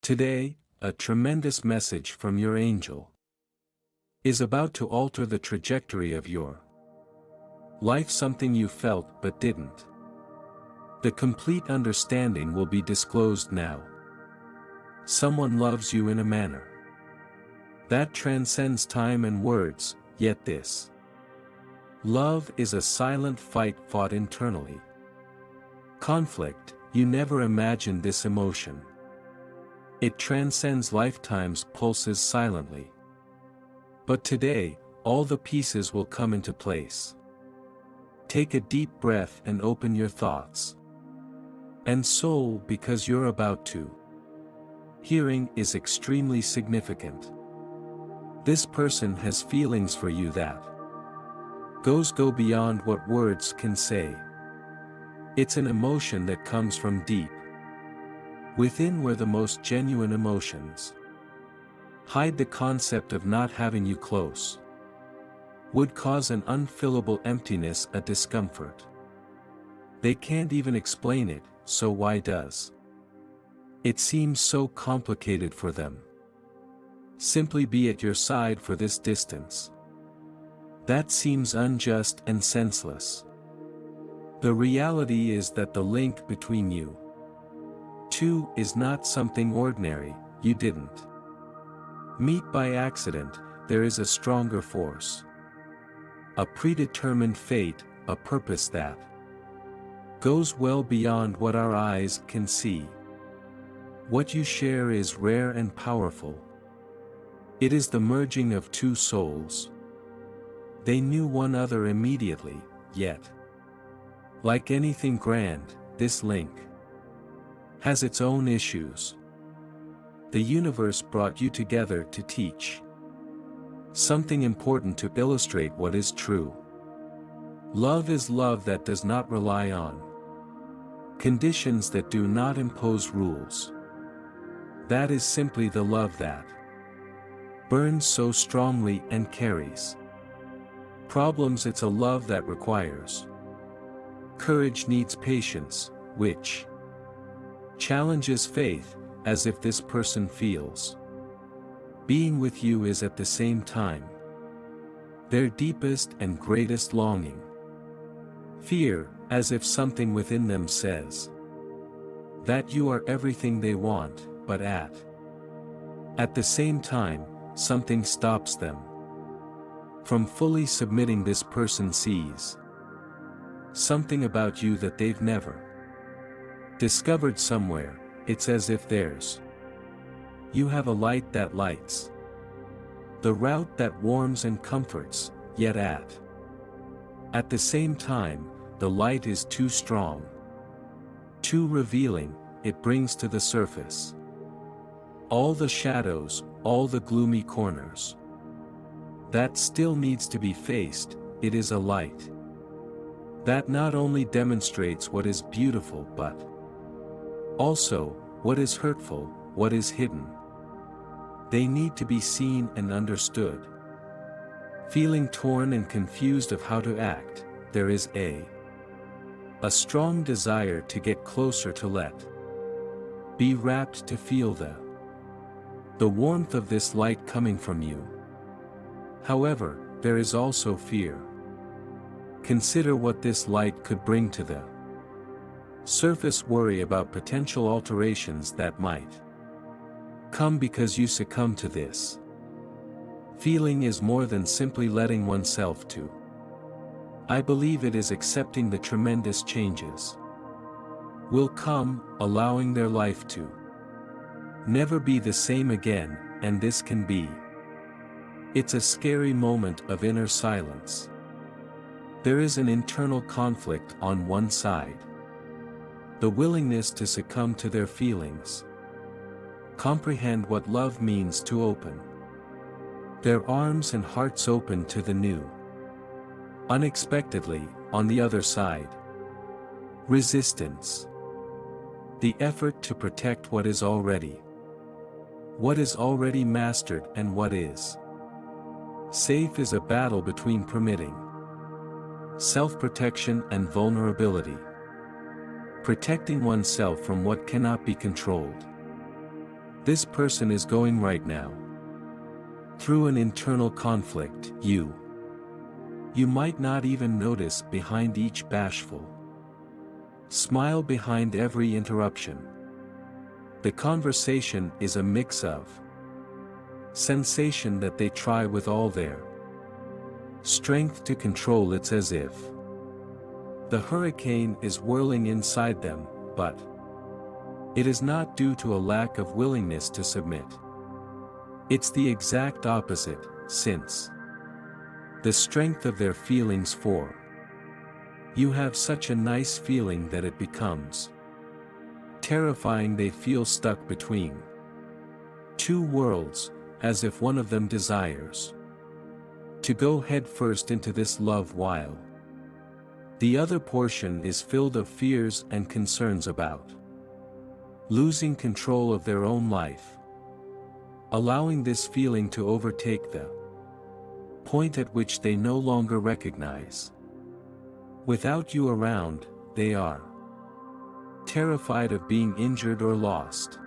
Today, a tremendous message from your angel is about to alter the trajectory of your life, something you felt but didn't. The complete understanding will be disclosed now. Someone loves you in a manner that transcends time and words, yet this love is a silent fight fought internally. Conflict, you never imagined this emotion. It transcends lifetimes, pulses silently. But today, all the pieces will come into place. Take a deep breath and open your thoughts and soul, because you're about to. Hearing is extremely significant. This person has feelings for you that go beyond what words can say. It's an emotion that comes from deep within, where the most genuine emotions hide. The concept of not having you close would cause an unfillable emptiness, a discomfort. They can't even explain it, so why does it seem so complicated for them? Simply be at your side for this distance. That seems unjust and senseless. The reality is that the link between you two is not something ordinary. You didn't meet by accident. There is a stronger force, a predetermined fate, a purpose that goes well beyond what our eyes can see. What you share is rare and powerful. It is the merging of two souls. They knew one another immediately, yet, like anything grand, this link has its own issues. The universe brought you together to teach something important, to illustrate what is true. Love is love that does not rely on conditions, that do not impose rules. That is simply the love that burns so strongly and carries problems. It's a love that requires courage, needs patience, which challenges faith, as if this person feels being with you is at the same time their deepest and greatest longing. Fear, as if something within them says that you are everything they want, but at the same time, something stops them from fully submitting. This person sees something about you that they've never discovered somewhere. It's as if you have a light that lights the route, that warms and comforts, yet at the same time, the light is too strong, too revealing. It brings to the surface all the shadows, all the gloomy corners that still needs to be faced. It is a light that not only demonstrates what is beautiful, but also what is hurtful, what is hidden. They need to be seen and understood. Feeling torn and confused of how to act, there is a strong desire to get closer, to let be wrapped, to feel the warmth of this light coming from you. However, there is also fear. Consider what this light could bring to the surface. Worry about potential alterations that might come because you succumb to this. Feeling is more than simply letting oneself to. I believe it is accepting the tremendous changes will come, allowing their life to never be the same again, and this can be. It's a scary moment of inner silence. There is an internal conflict on one side. The willingness to succumb to their feelings. Comprehend what love means, to open their arms and hearts open to the new. Unexpectedly, on the other side, resistance. The effort to protect what is already mastered, and what is safe is a battle between permitting self-protection and vulnerability. Protecting oneself from what cannot be controlled This person is going right now through an internal conflict. You might not even notice behind each bashful smile, behind every interruption. The conversation is a mix of sensation that they try with all their strength to control. It's as if the hurricane is whirling inside them, but it is not due to a lack of willingness to submit. It's the exact opposite, since the strength of their feelings for you have such a nice feeling that it becomes terrifying. They feel stuck between two worlds, as if one of them desires to go head first into this love while the other portion is filled of fears and concerns about losing control of their own life, allowing this feeling to overtake the point at which they no longer recognize. Without you around, they are terrified of being injured or lost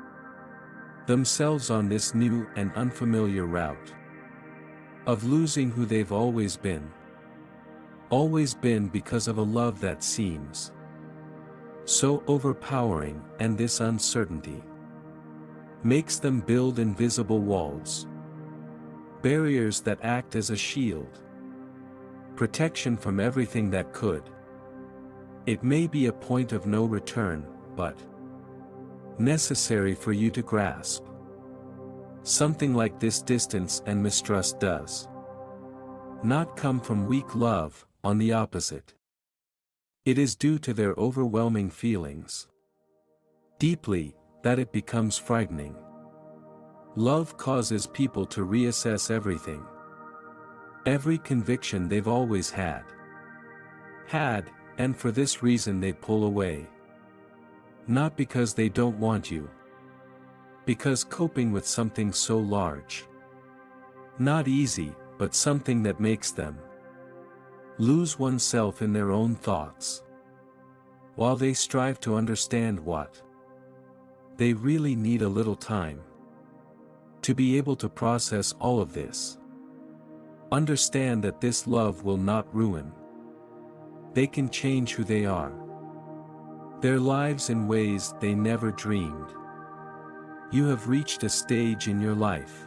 themselves on this new and unfamiliar route, of losing who they've always been because of a love that seems so overpowering, and this uncertainty makes them build invisible walls, barriers that act as a shield, protection from everything that could. It may be a point of no return, but necessary for you to grasp. Something like this distance and mistrust does not come from weak love, on the opposite. It is due to their overwhelming feelings deeply, that it becomes frightening. Love causes people to reassess everything. Every conviction they've always had, and for this reason they pull away. Not because they don't want you, because coping with something so large, not easy, but something that makes them lose oneself in their own thoughts, while they strive to understand what they really need. A little time to be able to process all of this. Understand that this love will not ruin. They can change who they are, their lives in ways they never dreamed. You have reached a stage in your life.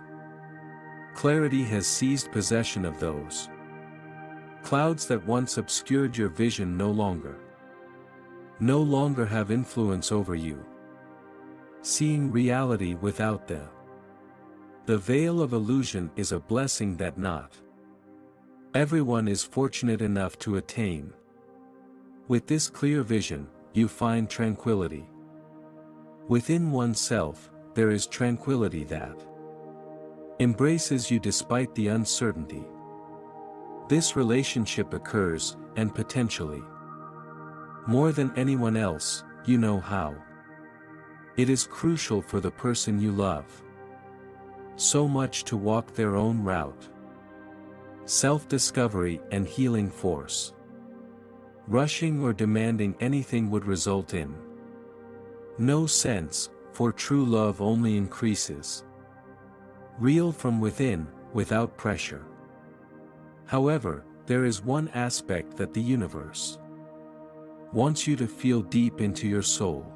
Clarity has seized possession of those clouds that once obscured your vision. No longer have influence over you. Seeing reality without the veil of illusion is a blessing that not everyone is fortunate enough to attain. With this clear vision, you find tranquility within oneself. There is tranquility that embraces you despite the uncertainty. This relationship occurs, and potentially more than anyone else, you know how it is crucial for the person you love so much to walk their own route. Self-discovery and healing force. Rushing or demanding anything would result in no sense, for true love only increases. Real from within, without pressure. However, there is one aspect that the universe wants you to feel deep into your soul.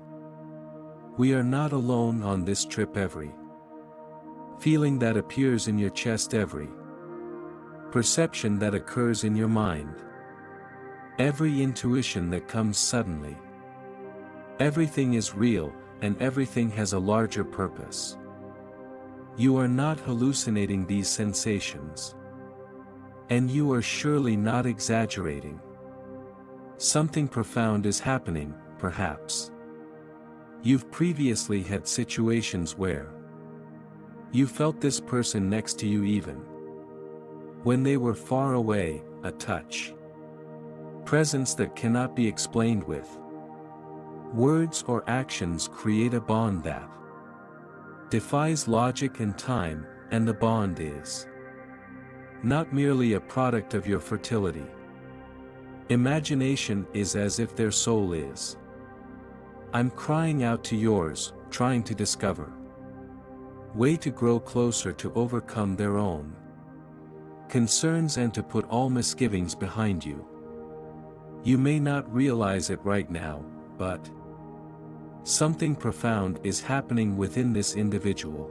We are not alone on this trip. Every feeling that appears in your chest, every perception that occurs in your mind, every intuition that comes suddenly, everything is real, and everything has a larger purpose. You are not hallucinating these sensations. And you are surely not exaggerating. Something profound is happening, perhaps. You've previously had situations where you felt this person next to you even when they were far away, a touch, presence that cannot be explained with words or actions. Create a bond that defies logic and time, and the bond is not merely a product of your fertility. Imagination is as if their soul is. I'm crying out to yours, trying to discover way to grow closer to overcome their own concerns and to put all misgivings behind you. You may not realize it right now, but something profound is happening within this individual.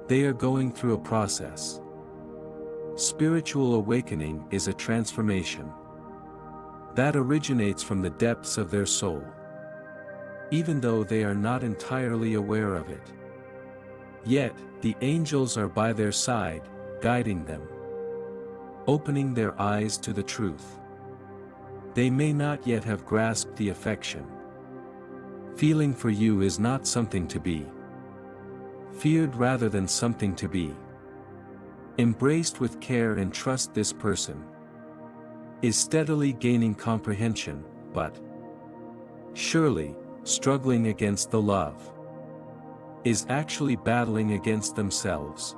They are going through a process. Spiritual awakening is a transformation that originates from the depths of their soul, even though they are not entirely aware of it. Yet, the angels are by their side, guiding them, opening their eyes to the truth. They may not yet have grasped the affection. Feeling for you is not something to be feared rather than something to be embraced with care, and trust. This person is steadily gaining comprehension, but surely, struggling against the love, is actually battling against themselves.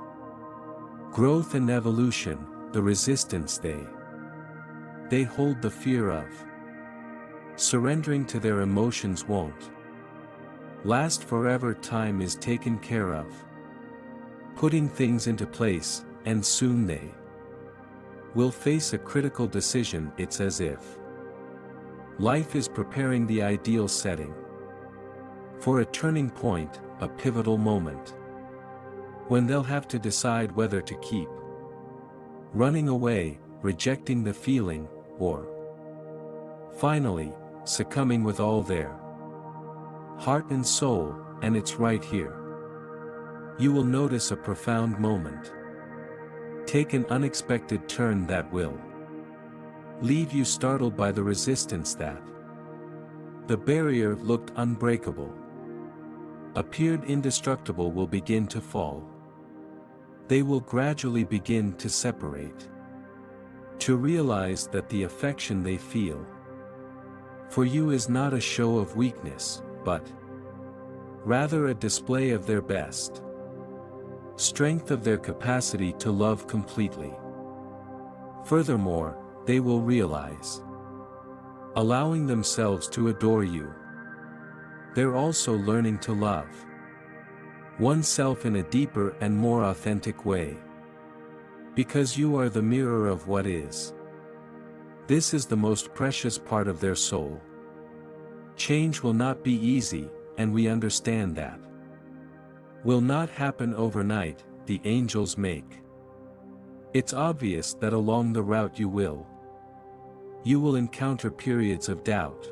Growth and evolution, the resistance they hold, the fear of surrendering to their emotions won't last forever. Time is taken care of, putting things into place, and soon they will face a critical decision. It's as if life is preparing the ideal setting for a turning point, a pivotal moment, when they'll have to decide whether to keep running away, rejecting the feeling, or finally succumbing with all their heart and soul. And it's right here you will notice a profound moment take an unexpected turn that will leave you startled by the resistance that the barrier looked unbreakable, appeared indestructible, will begin to fall. They will gradually begin to separate, to realize that the affection they feel for you is not a show of weakness, but rather a display of their best strength, of their capacity to love completely. Furthermore, they will realize, allowing themselves to adore you, they're also learning to love oneself in a deeper and more authentic way, because you are the mirror of what is. This is the most precious part of their soul. Change will not be easy, and we understand that will not happen overnight. The angels make it's obvious that along the route you will encounter periods of doubt,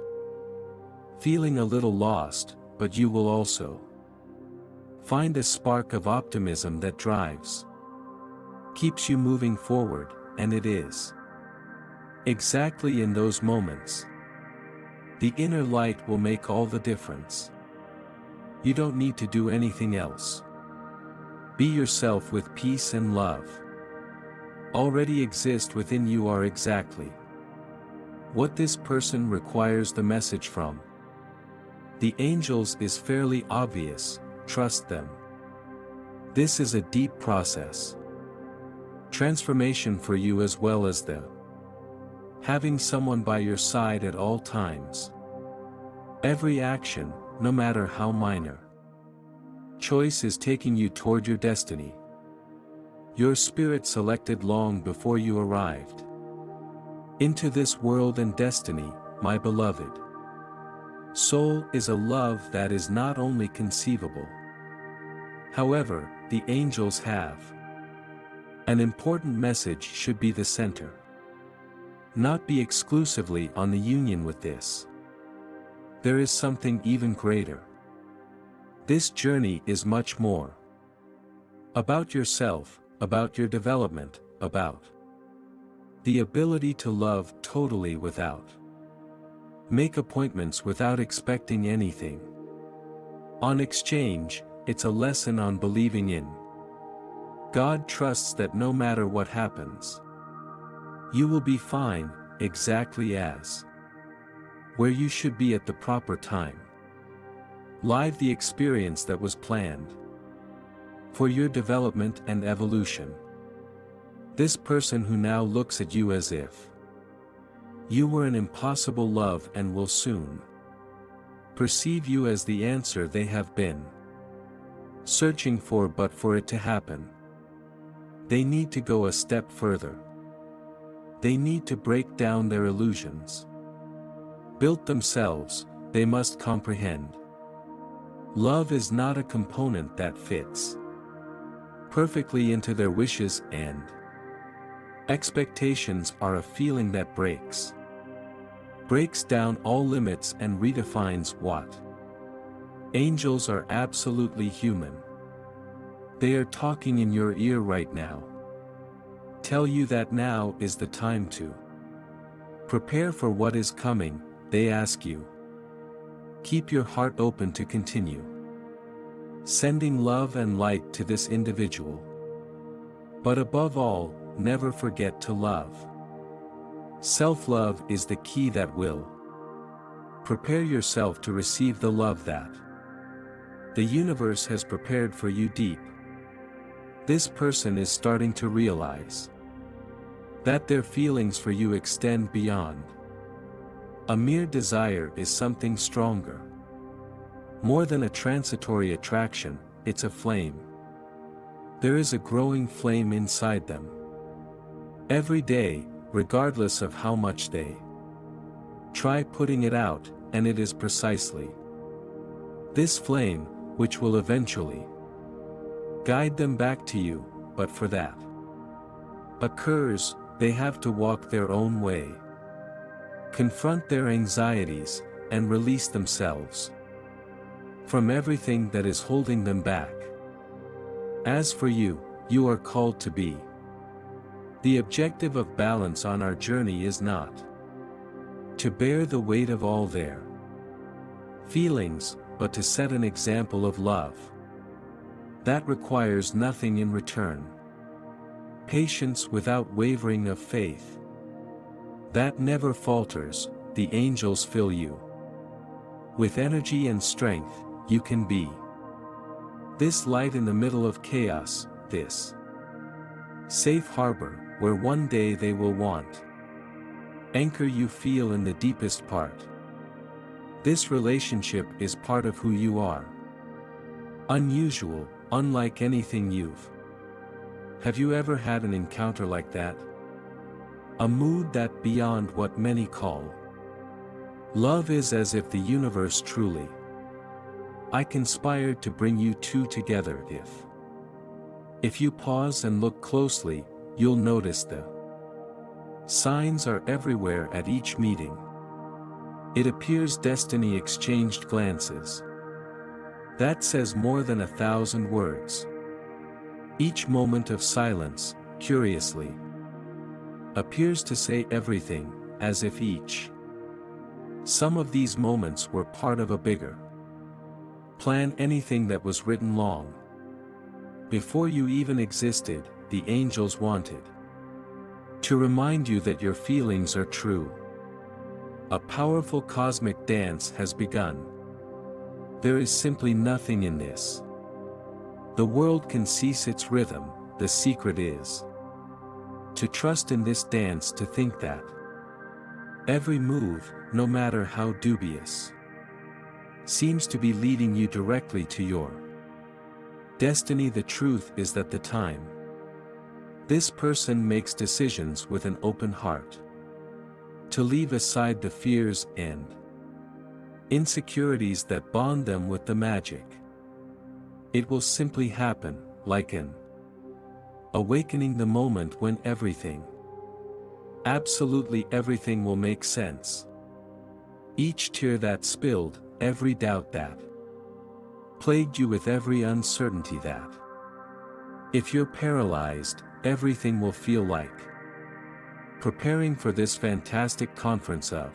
feeling a little lost, but you will also find a spark of optimism that keeps you moving forward. And it is exactly in those moments the inner light will make all the difference. You don't need to do anything else. Be yourself with peace and love already exist within you, are exactly what this person requires. The message from the angels is fairly obvious: trust them. This is a deep process, transformation for you, as well as the having someone by your side at all times. Every action, no matter how minor, choice is taking you toward your destiny. Your spirit selected long before you arrived into this world, and destiny, my beloved soul, is a love that is not only conceivable. However, the angels have an important message: should be the center, not be exclusively on the union with this. There is something even greater. This journey is much more about yourself, about your development, about the ability to love totally without make appointments, without expecting anything on exchange. It's a lesson on believing in God, trusts that no matter what happens, you will be fine, exactly as where you should be at the proper time. Live the experience that was planned for your development and evolution. This person who now looks at you as if you were an impossible love, and will soon perceive you as the answer they have been searching for it to happen. They need to go a step further. They need to break down their illusions. Built themselves, they must comprehend. Love is not a component that fits perfectly into their wishes, and expectations are a feeling that breaks down all limits and redefines what. Angels are absolutely human. They are talking in your ear right now. Tell you that now is the time to prepare for what is coming. They ask you, keep your heart open to continue sending love and light to this individual. But above all, never forget to love. Self-love is the key that will prepare yourself to receive the love that the universe has prepared for you deep. This person is starting to realize that their feelings for you extend beyond a mere desire, is something stronger. More than a transitory attraction, it's a flame. There is a growing flame inside them. Every day, regardless of how much they try putting it out, and it is precisely this flame which will eventually guide them back to you. But for that occurs, they have to walk their own way, confront their anxieties, and release themselves from everything that is holding them back. As for you, you are called to be. The objective of balance on our journey is not to bear the weight of all their feelings, but to set an example of love that requires nothing in return. Patience without wavering of faith that never falters. The angels fill you with energy and strength. You can be this light in the middle of chaos, this safe harbor where one day they will want anchor you feel in the deepest part. This relationship is part of who you are. Unusual, unlike anything you've. Have you ever had an encounter like that? A mood that beyond what many call love is, as if the universe truly I conspired to bring you two together. If you pause and look closely, you'll notice the signs are everywhere at each meeting. It appears destiny exchanged glances. That says more than 1,000 words. Each moment of silence, curiously, appears to say everything, as if each some of these moments were part of a bigger plan, anything that was written long before you even existed. The angels wanted to remind you that your feelings are true. A powerful cosmic dance has begun. There is simply nothing in this the world can cease its rhythm. The secret is to trust in this dance, to think that every move, no matter how dubious, seems to be leading you directly to your destiny. The truth is that the time this person makes decisions with an open heart to leave aside the fears and insecurities that bond them with the magic, it will simply happen, like an awakening, the moment when everything, absolutely everything, will make sense. Each tear that spilled, every doubt that plagued you, with every uncertainty that, if you're paralyzed, everything will feel like preparing for this fantastic conference of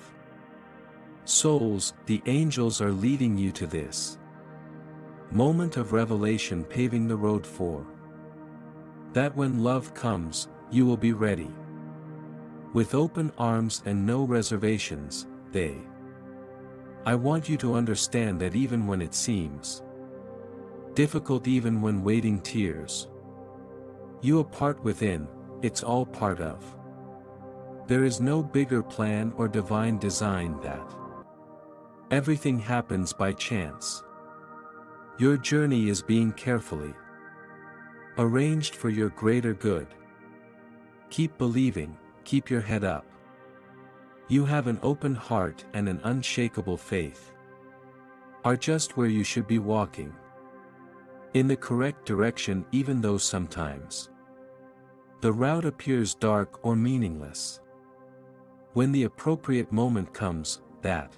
souls. The angels are leading you to this moment of revelation, paving the road for that when love comes, you will be ready with open arms and no reservations. I want you to understand that even when it seems difficult, even when waiting tears you apart within, it's all part of. There is no bigger plan or divine design that everything happens by chance. Your journey is being carefully arranged for your greater good. Keep believing, keep your head up. You have an open heart and an unshakable faith. Are just where you should be walking. In the correct direction, even though sometimes the route appears dark or meaningless. When the appropriate moment comes, that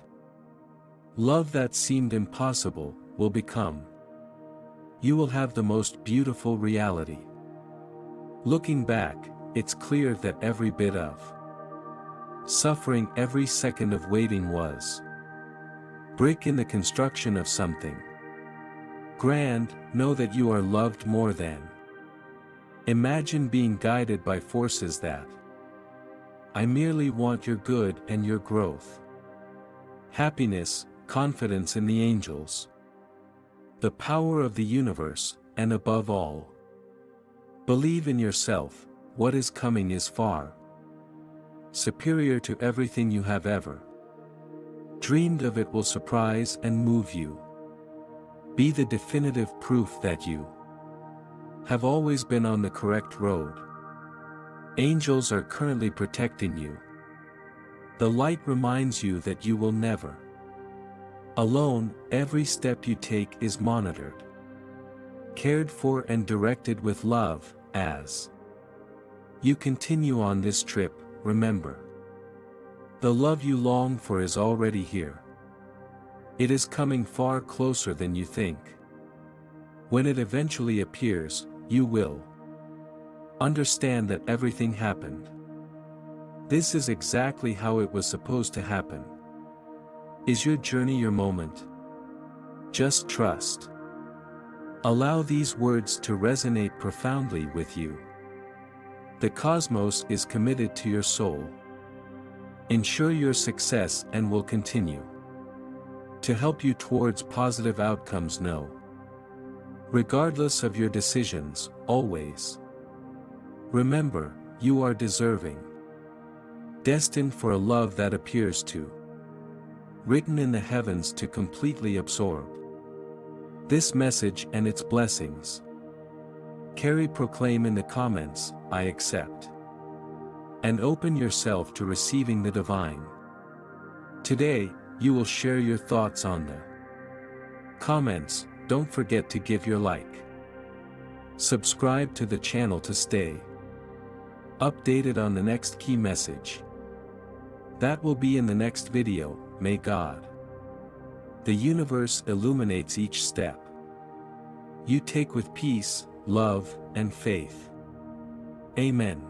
love that seemed impossible will become. You will have the most beautiful reality. Looking back, it's clear that every bit of suffering, every second of waiting was brick in the construction of something grand. Know that you are loved more than. Imagine being guided by forces that I merely want your good and your growth. Happiness, confidence in the angels, the power of the universe, and above all, believe in yourself. What is coming is far superior to everything you have ever dreamed of. It will surprise and move you. Be the definitive proof that you have always been on the correct road. Angels are currently protecting you. The light reminds you that you will never alone. Every step you take is monitored, cared for, and directed with love. As you continue on this trip, remember, the love you long for is already here. It is coming far closer than you think. When it eventually appears, you will understand that everything happened. This is exactly how it was supposed to happen. Is your journey your moment? Just trust. Allow these words to resonate profoundly with you. The cosmos is committed to your soul. Ensure your success and will continue to help you towards positive outcomes. No. Regardless of your decisions, always remember, you are deserving, destined for a love that appears to written in the heavens to completely absorb this message and its blessings. Proclaim in the comments, I accept, and open yourself to receiving the divine. Today, you will share your thoughts on the comments. Don't forget to give your like. Subscribe to the channel to stay updated on the next key message. That will be in the next video. May God, the universe, illuminates each step you take with peace, love, and faith. Amen.